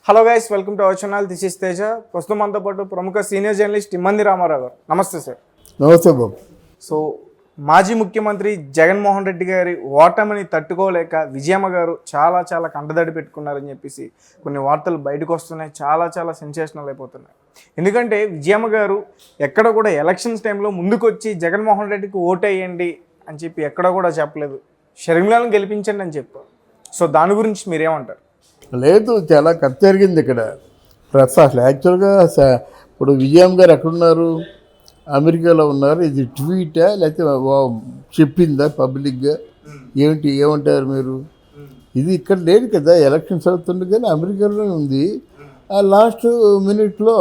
Hello guys, welcome to our channel. This is Teja. ప్రస్తుతం మనతో పాటు ప్రముఖ సీనియర్ జర్నలిస్ట్ ఇమ్మంది రామారావు గారు. నమస్తే సార్. నమస్తే బాబు. సో మాజీ ముఖ్యమంత్రి జగన్మోహన్ రెడ్డి గారి ఓటమిని తట్టుకోలేక విజయమ్మ గారు చాలా కంటదడి పెట్టుకున్నారని చెప్పేసి కొన్ని వార్తలు బయటకు వస్తున్నాయి. చాలా సెన్సేషనల్ అయిపోతున్నాయి. ఎందుకంటే విజయమ్మ గారు ఎక్కడ కూడా ఎలక్షన్స్ టైంలో ముందుకొచ్చి జగన్మోహన్ రెడ్డికి ఓటేయండి అని చెప్పి ఎక్కడ కూడా చెప్పలేదు. షర్మిలను గెలిపించండి అని చెప్పారు. సో దాని గురించి మీరేమంటారు? లేదు, చాలా కథ జరిగింది ఇక్కడ. అసలు యాక్చువల్గా ఇప్పుడు విజయమ్మ గారు ఎక్కడున్నారు? అమెరికాలో ఉన్నారు. ఇది ట్వీటా లేకపోతే చెప్పిందా పబ్లిక్గా? ఏమంటారు మీరు? ఇది ఇక్కడ లేదు కదా, ఎలక్షన్స్ అవుతుంది కానీ అమెరికాలోనే ఉంది. ఆ లాస్ట్ మినిట్లో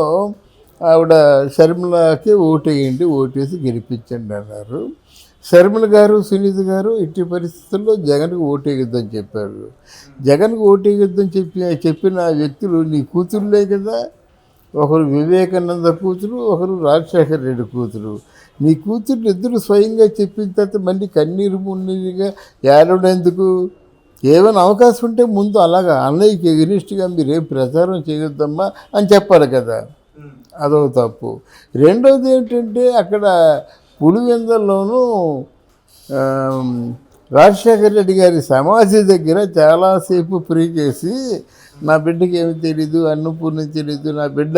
ఆవిడ షర్మిలకి ఓటేయండి, ఓటేసి గెలిపించండి అన్నారు. షర్మిల గారు, సునీత గారు ఎట్టి పరిస్థితుల్లో జగన్కు ఓటేయొద్దని చెప్పారు. జగన్కు ఓటేయొద్దని చెప్పిన వ్యక్తులు నీ కూతురులే కదా. ఒకరు వివేకానంద కూతురు, ఒకరు రాజశేఖర రెడ్డి కూతురు. నీ కూతురు ఇద్దరు స్వయంగా చెప్పిన తర్వాత మళ్ళీ కన్నీరు మున్నీరుగా ఏడవడెందుకు? ఏమైనా అవకాశం ఉంటే ముందు అలాగా అన్నయ్యకి ఎగ్నిస్ట్గా మీరేం ప్రచారం చేయొద్దమ్మా అని చెప్పాలి కదా. అదొక తప్పు. రెండోది ఏంటంటే అక్కడ పులివెందుల్లోనూ రాజశేఖర రెడ్డి గారి సమాధి దగ్గర చాలాసేపు ప్రే చేసి నా బిడ్డకి ఏమి తెలీదు, అన్నపూర్ణ తెలీదు, నా బిడ్డ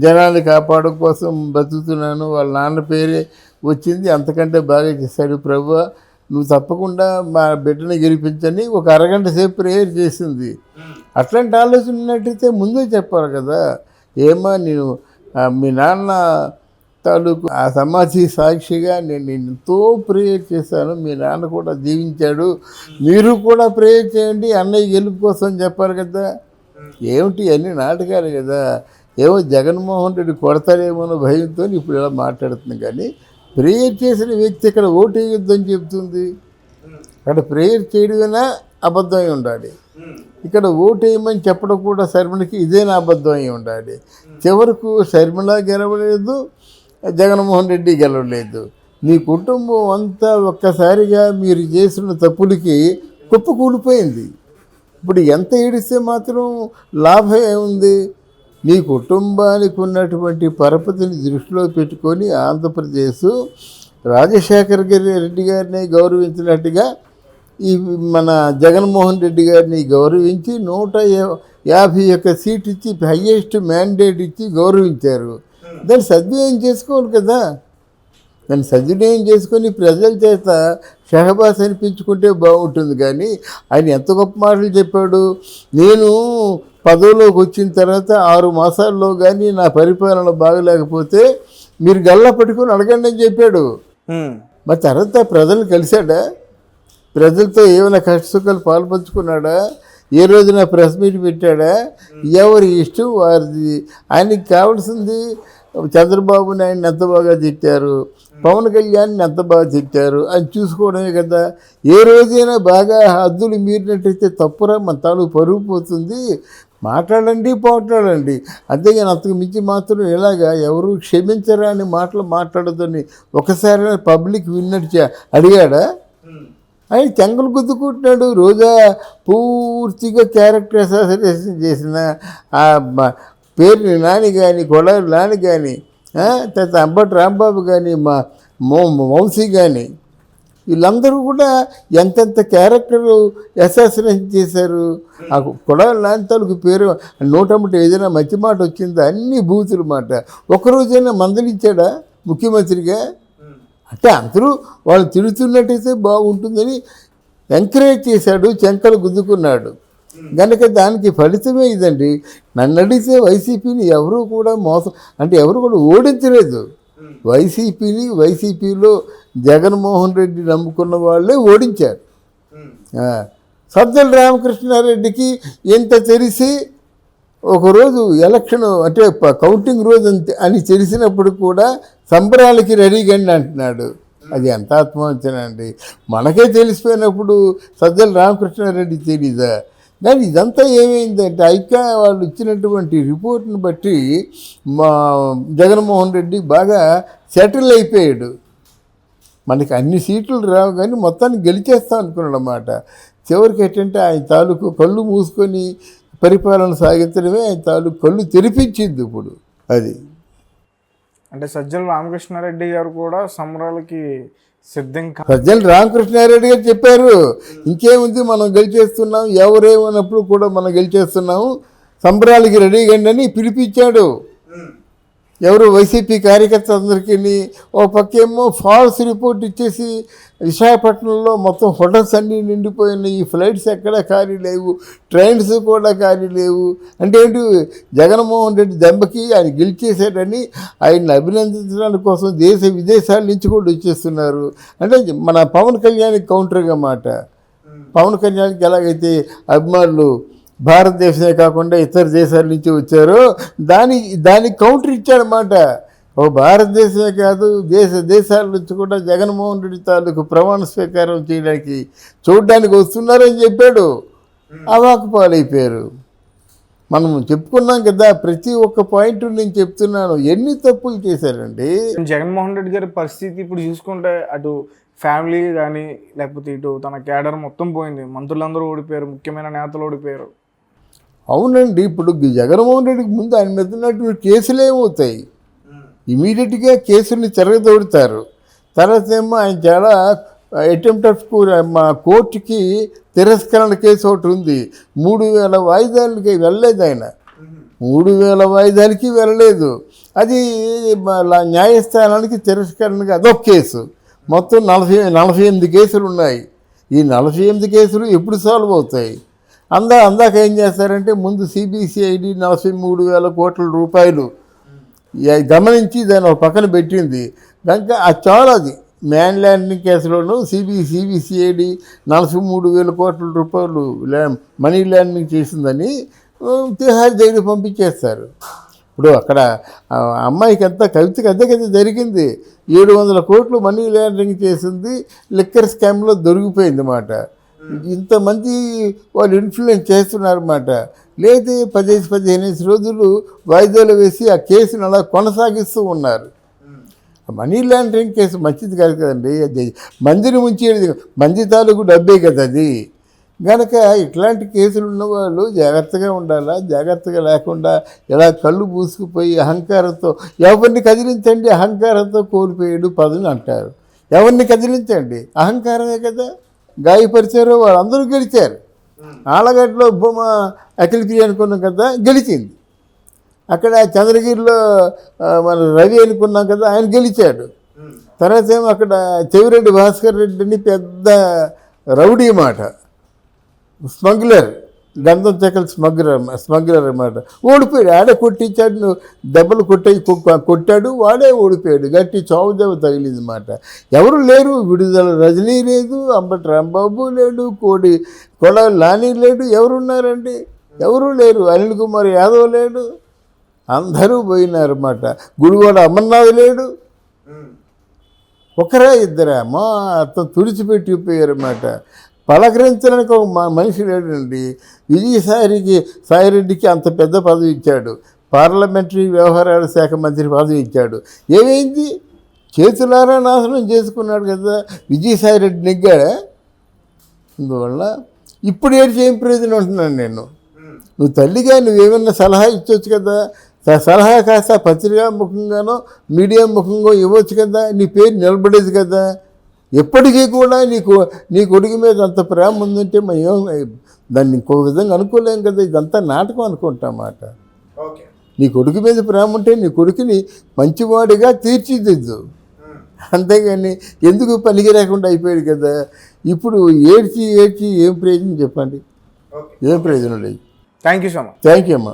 జనాన్ని కాపాడడం కోసం బతుకుతున్నాను, వాళ్ళ నాన్న పేరే వచ్చింది, అంతకంటే బాగా చేశాడు ప్రభువా, నువ్వు తప్పకుండా మా బిడ్డని గెలిపించని ఒక అరగంట సేపు ప్రేయర్ చేసింది. అట్లాంటి ఆలోచన ఉన్నట్టయితే ముందే చెప్పాలి కదా. ఏమా నేను మీ నాన్న తాలూకు ఆ సమాధి సాక్షిగా నేను ఎంతో ప్రేయర్ చేశాను, మీ నాన్న కూడా దీవించాడు, మీరు కూడా ప్రేయర్ చేయండి అన్నయ్య గెలుపు కోసం చెప్పారు కదా. ఏమిటి అన్ని నాటకాలు కదా. ఏమో జగన్మోహన్ రెడ్డి కొడతారేమో భయంతో ఇప్పుడు ఇలా మాట్లాడుతుంది. కానీ ప్రేయర్ చేసిన వ్యక్తి ఇక్కడ ఓటు వేయొద్దని చెప్తుంది. అక్కడ ప్రేయర్ చేయడమైనా అబద్ధమై ఉండాలి, ఇక్కడ ఓటు వేయమని చెప్పడం కూడా శర్మిలకి ఇదేనా అబద్ధం అయి ఉండాలి. చివరకు శర్మిల గెలవలేదు, జగన్మోహన్ రెడ్డి గెలవలేదు. మీ కుటుంబం అంతా ఒక్కసారిగా మీరు చేసిన తప్పులకి కుప్పకూలిపోయింది. ఇప్పుడు ఎంత ఏడిస్తే మాత్రం లాభం ఏముంది? మీ కుటుంబానికి ఉన్నటువంటి పరపతిని దృష్టిలో పెట్టుకొని ఆంధ్రప్రదేశ్ రాజశేఖర రెడ్డి గారిని గౌరవించినట్టుగా ఈ మన జగన్మోహన్ రెడ్డి గారిని గౌరవించి 151 సీట్ ఇచ్చి హయ్యెస్ట్ మ్యాండేట్ ఇచ్చి గౌరవించారు. దాన్ని సద్వినియోగం చేసుకోవాలి కదా. దాన్ని సద్వినియోగం చేసుకొని ప్రజల చేత షహబాస్ అనిపించుకుంటే బాగుంటుంది. కానీ ఆయన ఎంత గొప్ప మాటలు చెప్పాడు. నేను పదవిలోకి వచ్చిన తర్వాత 6 మాసాల్లో కానీ నా పరిపాలన బాగలేకపోతే మీరు గల్లా పట్టుకొని అడగండి అని చెప్పాడు. మరి తర్వాత ప్రజలు కలిశాడా? ప్రజలతో ఏమైనా కష్టసుఖాలు పాల్పంచుకున్నాడా? ఏ రోజున ప్రెస్ మీట్ పెట్టాడా? ఎవరి ఇష్టం వారిది. ఆయనకి కావాల్సింది చంద్రబాబు నాయుడిని ఎంత బాగా తిట్టారు, పవన్ కళ్యాణ్ని ఎంత బాగా తిట్టారు అని చూసుకోవడమే కదా. ఏ రోజైనా బాగా హద్దులు మీరినట్టయితే తప్పురా, మన తాలూకు పరుగు పోతుంది. మాట్లాడండి, పోట్లాడండి, అంతేగాని అంతకు మించి మాత్రం ఇలాగా ఎవరు క్షమించరా అని మాటలు మాట్లాడదని ఒకసారి పబ్లిక్ విన్నట్టు అడిగాడా? ఆయన చెంగలు గుద్దుకుంటున్నాడు. రోజా పూర్తిగా క్యారెక్టర్ అసాసినేషన్ చేసిన ఆ పేరుని నాని కానీ, గొడవలు నాని కానీ, తర్వాత అంబటి రాంబాబు కానీ, మా వంశీ కానీ, వీళ్ళందరూ కూడా ఎంతెంత క్యారెక్టర్ అసాసినేషన్ చేశారు. ఆ గొడవల నాని తాలూకు పేరు నోటమ్మట ఏదైనా మంచి మాట వచ్చిందా? అన్ని బూతుల మాట. ఒకరోజైనా మందలించాడా ముఖ్యమంత్రిగా? అంటే అందరూ వాళ్ళు తిడుతున్నట్టయితే బాగుంటుందని ఎంకరేజ్ చేశాడు, చెంకలు గుద్దుకున్నాడు. కనుక దానికి ఫలితమే ఇదండి. నన్ను అడిగితే వైసీపీని ఎవరూ కూడా ఎవరు కూడా ఓడించలేదు. వైసీపీలో జగన్మోహన్ రెడ్డి నమ్ముకున్న వాళ్ళే ఓడించారు. సజ్జల రామకృష్ణారెడ్డికి ఎంత తెలిసి ఒకరోజు ఎలక్షన్ అంటే కౌంటింగ్ రోజు అని తెలిసినప్పుడు కూడా సంబరాలకి రెడీగండి అంటున్నాడు. అది ఎంత ఆత్మవంచన అండి. మనకే తెలిసిపోయినప్పుడు సజ్జల రామకృష్ణారెడ్డి తెలీదా? కానీ ఇదంతా ఏమైందంటే ఐక్య వాళ్ళు ఇచ్చినటువంటి రిపోర్ట్ని బట్టి మా జగన్మోహన్ రెడ్డి బాగా సెటిల్ అయిపోయాడు. మనకి అన్ని సీట్లు రావు కానీ మొత్తాన్ని గెలిచేస్తాం అనుకున్నాడు అన్నమాట. చివరికి ఏంటంటే ఆయన తాలూకు కళ్ళు మూసుకొని పరిపాలన సాగించడమే ఆయన తాలూకు కళ్ళు తెరిపించింది ఇప్పుడు అది. అంటే సజ్జల రామకృష్ణారెడ్డి గారు కూడా సంబరాలకి సిద్ధం సజ్జల రామకృష్ణారెడ్డి గారు చెప్పారు, ఇంకేముంది మనం గెలిచేస్తున్నాం, ఎవరేమన్నప్పుడు కూడా మనం గెలిచేస్తున్నాము, సంబరాలకి రెడీగా అని పిలిపించాడు. ఎవరు వైసీపీ కార్యకర్తలందరికీ. ఓ పక్కేమో ఫాల్స్ రిపోర్ట్ ఇచ్చేసి విశాఖపట్నంలో మొత్తం హోటల్స్ అన్నీ నిండిపోయినాయి, ఈ ఫ్లైట్స్ ఎక్కడా ఖాళీ లేవు, ట్రైన్స్ కూడా ఖాళీ లేవు. అంటే ఏంటి, జగన్మోహన్ రెడ్డి దెబ్బకి ఆయన గెలిచేశాడని ఆయన్ని అభినందించడానికి కోసం దేశ విదేశాల నుంచి కూడా వచ్చేస్తున్నారు. అంటే మన పవన్ కళ్యాణ్కి కౌంటర్గా మాట. పవన్ కళ్యాణ్కి ఎలాగైతే అభిమానులు భారతదేశమే కాకుండా ఇతర దేశాల నుంచి వచ్చారో దానికి కౌంటర్ ఇచ్చాడనమాట. ఓ భారతదేశమే కాదు, దేశాల నుంచి కూడా జగన్మోహన్ రెడ్డి తాలూకు ప్రమాణ స్వీకారం చేయడానికి చూడడానికి వస్తున్నారని చెప్పాడు. అవాకు పాలైపోయారు. మనం చెప్పుకున్నాం కదా, ప్రతి ఒక్క పాయింట్ నేను చెప్తున్నాను, ఎన్ని తప్పులు చేశారండి. జగన్మోహన్ రెడ్డి గారి పరిస్థితి ఇప్పుడు చూసుకుంటే అటు ఫ్యామిలీ కానీ లేకపోతే ఇటు తన క్యాడర్ మొత్తం పోయింది. మంత్రులందరూ ఓడిపోయారు, ముఖ్యమైన నేతలు ఓడిపోయారు. అవునండి, ఇప్పుడు జగన్మోహన్ రెడ్డికి ముందు ఆయన మీద ఉన్నటువంటి కేసులు ఏమవుతాయి, ఇమీడియట్గా కేసుల్ని తిరగదోడుతారు. తర్వాత ఏమో ఆయన చాలా అటెంప్ట్ ఆఫ్ మా కోర్టుకి తిరస్కరణ కేసు ఒకటి ఉంది. 3000 వాయిదాలకి వెళ్ళలేదు ఆయన, 3000 వాయిదాలకి వెళ్ళలేదు. అది న్యాయస్థానానికి తిరస్కరణకి అదొక కేసు. మొత్తం 48 కేసులు ఉన్నాయి. ఈ 48 కేసులు ఎప్పుడు సాల్వ్ అవుతాయి? అందాక ఏం చేస్తారంటే, ముందు సిబిసిఐడి 43,000 కోట్ల రూపాయలు గమనించి దాన్ని ఒక పక్కన పెట్టింది కనుక అది చాలా, అది మ్యాన్ ల్యాండింగ్ కేసులోనూ సిబిసిఐడి 43,000 కోట్ల రూపాయలు మనీ ల్యాండింగ్ చేసిందని తిహార్ జైలు పంపించేస్తారు. ఇప్పుడు అక్కడ అమ్మాయికి అంతా కవితకి అంతే కదా జరిగింది. 700 కోట్లు మనీ ల్యాండింగ్ చేసింది, లిక్కర్ స్కామ్లో దొరికిపోయింది అన్నమాట. ఇంతమంది వాళ్ళు ఇన్ఫ్లుయెన్స్ చేస్తున్నారన్నమాట. లేదా 15 రోజులు వాయిదాలు వేసి ఆ కేసును అలా కొనసాగిస్తూ ఉన్నారు. మనీ లాండరింగ్ కేసు మంచిది కాదు కదండి, అది మందిని ముంచేది, మంది తాలూకు డబ్బే కదా అది. కనుక ఇట్లాంటి కేసులు ఉన్నవాళ్ళు జాగ్రత్తగా ఉండాలా. జాగ్రత్తగా లేకుండా ఇలా కళ్ళు పూసుకుపోయి అహంకారంతో ఎవరిని కదిలించండి, అహంకారంతో కోల్పోయాడు పదవి అంటారు. ఎవరిని కదిలించండి, అహంకారమే కదా. గాయపరిచారు, వాళ్ళందరూ గెలిచారు. ఆలగడ్డలో బొమ్మ అఖిలప్రియ అనుకున్నాం కదా, గెలిచింది. అక్కడ చంద్రగిరిలో మన రవి అనుకున్నాం కదా, ఆయన గెలిచాడు. తర్వాత ఏమో అక్కడ చెవిరెడ్డి భాస్కర్ రెడ్డి అని పెద్ద రౌడీ మాట, స్మగ్లర్, గంధం చెక్కల స్మగ్లర్ అన్నమాట, ఓడిపోయాడు. ఆడే కొట్టించాడు, దెబ్బలు కొట్టాడు, వాడే ఓడిపోయాడు. గట్టి చావు దెబ్బ తగిలింది మాట. ఎవరు లేరు, విడుదల రజనీ లేదు, అంబటి రాంబాబు లేడు, కొడాలి నాని లేడు, ఎవరున్నారండి? ఎవరూ లేరు. అనిల్ కుమార్ యాదవ్ లేడు, అందరూ పోయినారన్నమాట. గుడివాడ అమర్నాథ్ లేడు, ఒకరా ఇద్దరా మొత్తం తుడిచిపెట్టిపోయారన్నమాట. పలకరించడానికి ఒక మనిషి లేడండి. సాయిరెడ్డికి అంత పెద్ద పదవి ఇచ్చాడు, పార్లమెంటరీ వ్యవహారాల శాఖ మంత్రి పదవి ఇచ్చాడు. ఏమైంది? చేతులారా నాశనం చేసుకున్నాడు కదా. విజయసాయిరెడ్డి నెగ్గాడా? అందువల్ల ఇప్పుడు ఏం ప్రయోజనం అంటున్నాను నేను. నువ్వు తల్లిగా నువ్వేమన్నా సలహా ఇచ్చవచ్చు కదా. సలహా కాస్త పత్రికా ముఖంగానో మీడియా ముఖంగా ఇవ్వచ్చు కదా, నీ పేరు నిలబడేది కదా. ఎప్పటికీ కూడా నీ కొడుకు మీద అంత ప్రేమ ఉందంటే మేము దాన్ని ఇంకొక విధంగా అనుకోలేం కదా. ఇదంతా నాటకం అనుకుంటామాట. నీ కొడుకు మీద ప్రేమ ఉంటే నీ కొడుకుని మంచివాడిగా తీర్చిదిద్దు, అంతేగాని ఎందుకు పనికి రాకుండా అయిపోయాడు కదా. ఇప్పుడు ఏడ్చి ఏం ప్రయోజనం చెప్పండి? ఏం ప్రయోజనం లేదు. Thank you so much. Thank you అమ్మా.